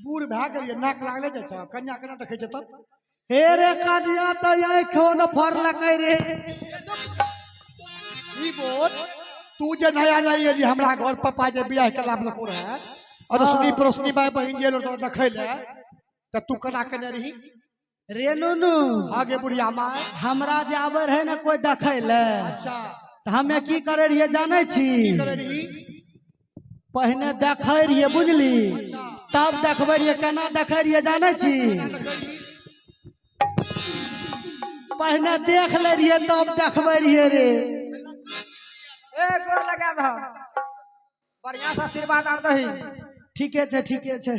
बूढ़ भए गेलिए नाक लागले जाइ छ कन्या केना देखै छ तब हे रे कन्या तो आँखो न फरलकै रे। ई बोल तू जे नया नई एली हमरा घर पापा जे बियाह केला लको रहे अरसनी परसनी भाई बहन जे लोग देखै ले त तू केना केने रही रे नुनू आगे बुढ़िया माँ हमरा जे आवे रहे न कोई देखै ले अच्छा त हमे की करे रहिए जानै छी की करे रही पहले देखै रहिए बुझली तब देखबै रहिए केना देखै रहिए जानै छी पहले देख ले रहिए तब देखबै रहिए रे। ए गोर लगा दह बढ़िया से आशीर्वाद आर दही। ठीके छै ठीके छै।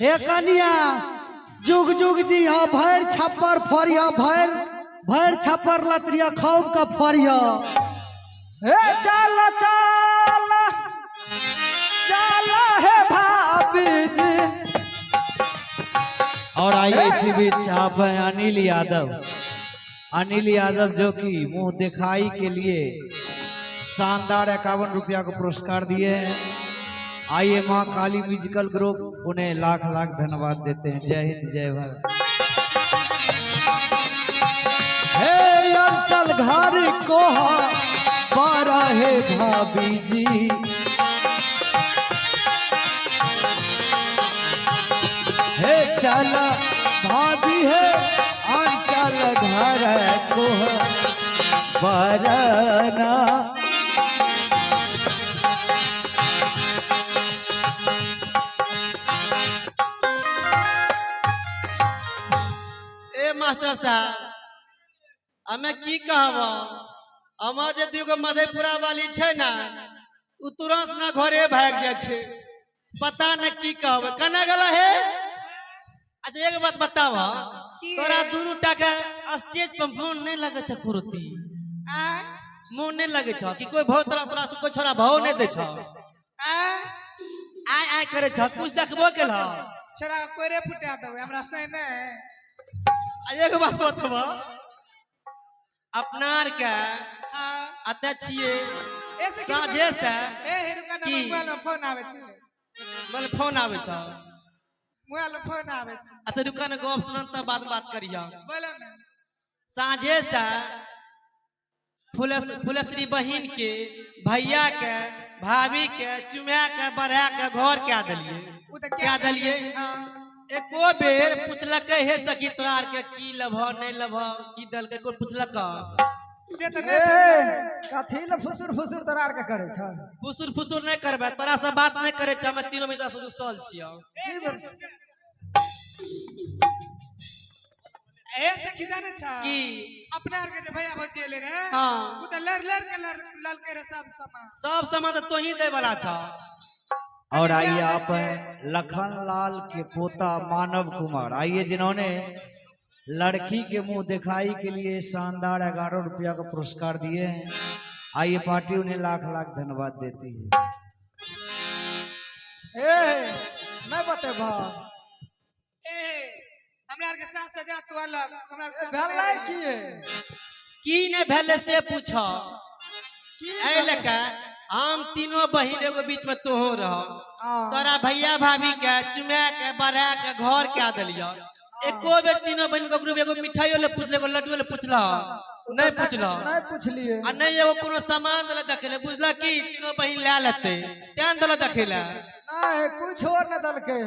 हे कनिया जुग जुग जी हा भैर छप्पर फरिया भैर छप्पर लतरिया खौब का फरिया। हे चल चल चल हे भाभी जी। और आइए इसी बीच आप हैं अनिल यादव जो कि मुंह दिखाई के लिए शानदार 51 रुपया का पुरस्कार दिए हैं। आइए माँ काली म्यूजिकल ग्रुप उन्हें लाख लाख धन्यवाद देते हैं। जय हिंद जय भारत। हे अंचल घर को बारा है भाभी जी। हे चल भाभी है अंचल घर को बरना। ए मास्टर साहब हमें की कहब हमार जे दूगो मधेपुरा वाली छै ना उ तुरंत ना घरे भाग जाय छै पता न की कहब कना गला है। अच्छा एक बात बताव तोरा दोनों टाका स्टेज पर फोन नहीं लगे छ कुर्ती मुंह नहीं लगे छ कि कोई भाव तोरा तोरा कोई छोरा भाव नहीं दे छ आय आय करे छ कुछ देखबो केल छोरा कोरे फुटा देबे हमरा सही नहीं। एक बात बताव अपनार के अते छिए साझे से ए हिरुका ना मोबाइल में फोन आवे छै बोले फोन आवे छ मोबाइल में फोन आवे छै अच्छा रुका न गप सुनन त बात करिया बोले ना साझे से फुलश्री बहिन के भैया के भाभी के चुमा के बढ़ा के घर क्या दिलिए क्या दिलिए एको बेर पूछलक हे सखी तोरा आर के की लभ नहीं लभ की दल के कोई पूछलक से त ए नहीं कथी ल फुसुर फुसुर तोरा आर के करे छ। फुसुर फुसुर नहीं करबे तोरा से बात नहीं करे छ हम तीनों मित्र से रुसल छियो। ए से की जाने छ की अपना आर के जे भैया भौजी ले रे हां उ त लड़ के लल के रे सब सामान तो ही दे वाला छ। और आइए आप हैं लखन लाल के पोता मानव कुमार आइए जिन्होंने लड़की के मुंह दिखाई के लिए शानदार 11 रुपया का पुरस्कार दिए हैं। आइए पार्टी उन्हें लाख लाख धन्यवाद देती है। ए नहीं बतेबा ए हमरा आर के सास से जा तू अलग हमरा आर के सास भेलै की ने भेले से पूछ ऐ लका हम तीनों बहिन एगो बीच में तोहो रह तोरा भैया भाभी के चुमा के बढ़ा के घर क्या दिलिया एको बेर तीनों बहन के ग्रुप एगो मिठाइयो ले पूछले एगो लड्डू ले पूछला नहीं पूछला नहीं पूछलिए आ नहीं एगो कोनो सामान दले देखेले बुझला की तीनों बहन ले लेते त्यान दले देखेला नहीं कुछ और न दल के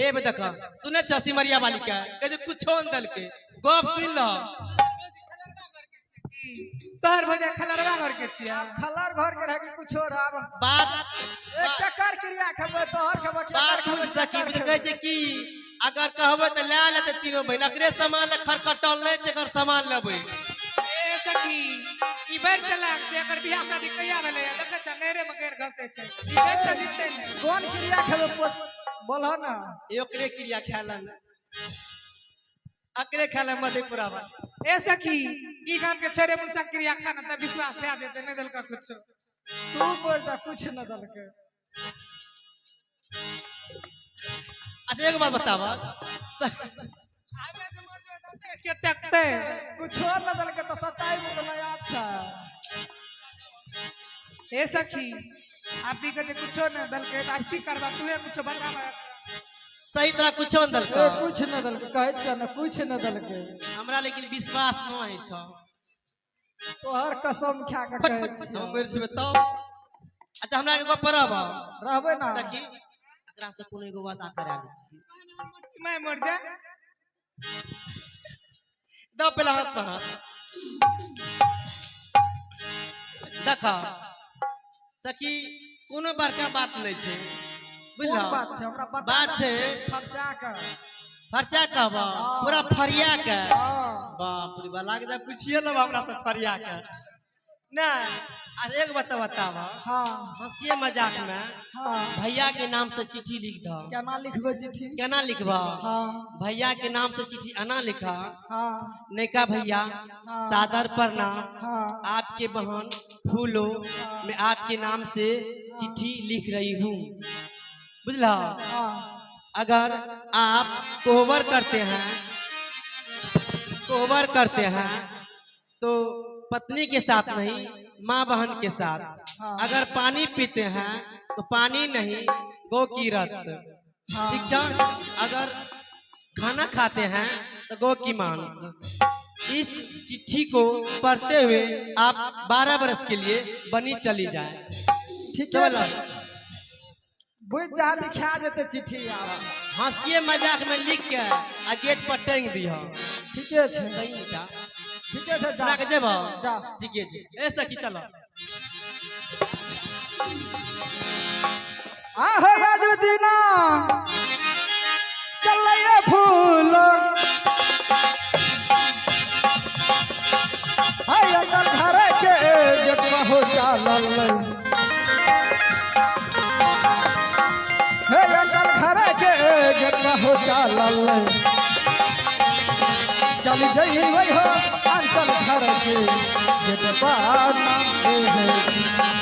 ए बे देख सुने छ सिमरिया वाली के कहे कुछ न दल के गप सुन ल तोहर भौजा खलरवा घर के छिया खलार घर के रह के कुछ और आब बात एक टक्कर क्रिया खबे तोहर खबे बात बुझ सकी बुझ कहे छै की अगर कहबे त ले लेते तीनों बहन एकरे सामान ले खरकटल नहीं छै एकर सामान लेबै ए सखी ई बेर चला जे एकर बियाह शादी कहिया भेलै देखे छ नेरे में गेर घसे छै ई देख त जीते नहीं कौन क्रिया खबे बोलह ना ओकरे क्रिया खेलन अकरे खेले मधेपुरा में ए सखी ई गांव के छोरे मुसा क्रिया खाना त विश्वास ले जेते नहीं दल का कुछ तू बोल जा कुछ न दल के। अच्छा एक बात बतावा के तकते कुछ और न दल के तो सच्चाई में तो नहीं अच्छा ए सखी आप भी कहे कुछो न दल के आप की करबा तू कुछ बतावा सही तरह कुछो न ए दलका कुछ न दल के कहे छ न कुछ न दल के हमरा लेकिन विश्वास न है छ तोहर कसम खा के कहे छी हम मर जेबे तब अच्छा हमरा एगो परब रहबे ना सखी एकरा से कोनो एगो बात करा लै छी मैं मर जा द पहला हाथ पर देखा सखी कोनो बड़का बात नहीं छे बुझला कोन बात छै हमरा बता बात छे खर्चा कर खर्चा कहबा पूरा फरिया के बाप रे बा लाग जा पूछिए लब हमरा से फरिया के ना आज एक बात बतावा हां हंसिए मजाक में हां भैया के नाम से चिट्ठी लिख द केना लिखबे चिट्ठी केना लिखबा हां भैया के नाम से चिट्ठी अना लिखा हां नैका भैया सादर प्रणाम हां आपके बहन फूलो मैं आपके नाम से चिट्ठी लिख रही हूँ बुझला हां अगर आप कोहबर करते हैं तो पत्नी के साथ नहीं माँ बहन के साथ अगर पानी पीते हैं तो पानी नहीं गौ की रत ठीक है अगर खाना खाते हैं तो गौ की मांस इस चिट्ठी को पढ़ते हुए आप 12 वर्ष के लिए बनी चली जाए ठीक है बुझ जा लिखा जेते चिट्ठी आवा हंसिए मजाक में लिख के आ गेट पर टांग दिया ठीके छै जा ठीके छै जा के जेबा जा ठीके छै ए सखी चलो आ हो जादू दिना चलैया फूल हाय अंकल घर के जटवा हो चालल हे अंकल घर के जटवा हो चालल चल जई वही हो अंकल घर के जटवा नाम है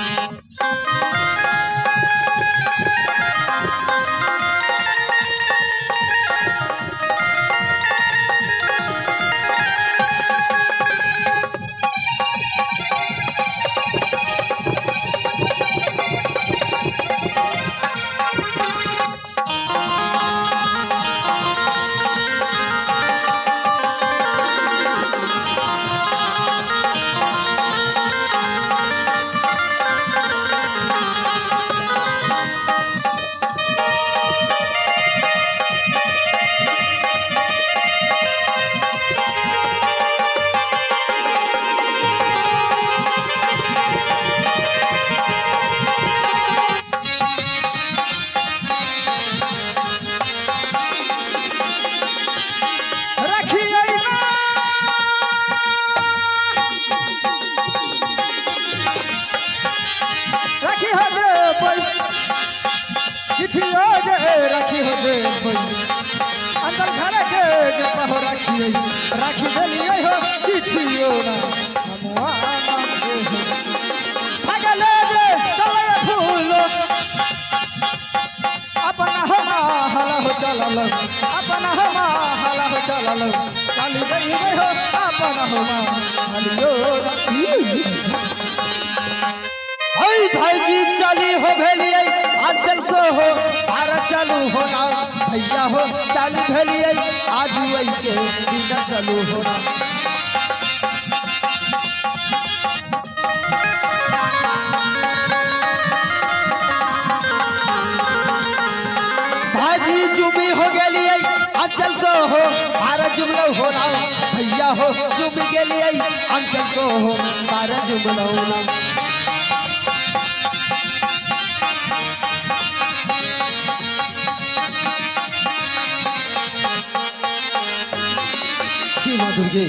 अंदर घर के जब हो राखी राखी देलिए हो चिट्ठियो ना हमवा मांगे हो अगले जे चले फूल अपना हमा हला हो चलल अपना हमा हला हो चलल चली गई हो अपना हमा हलियो हाय भाईजी चली हो भेलिए आजल को हो आर चालू हो ना भैया हो चालू भेलिए आज वही के दिन चालू हो ना भाजी जुबी हो गेलिए अंचल को हो आर जुमलो हो ना भैया हो जुबी गेलिए अंचल को हो आर जुमलो ना सीमा दुर्गे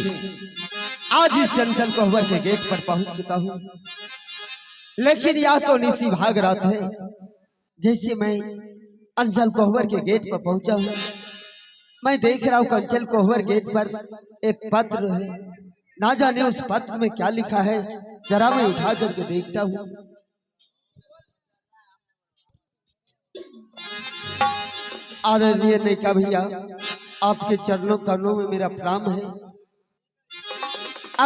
आज इस चंचल कोहबर के गेट पर पहुंच चुका हूं लेकिन या तो निसी भाग रात है जैसे मैं अंचल कोहबर के गेट पर पहुंचा हूं मैं देख रहा हूं अंचल कोहबर गेट पर एक पत्र है ना जाने उस पत्र में क्या लिखा है जरा मैं उठा करके देखता हूं आदरणीय नैका भैया आपके चरणों करणों में मेरा प्रणाम है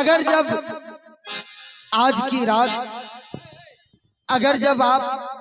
अगर जब आज की रात अगर जब आप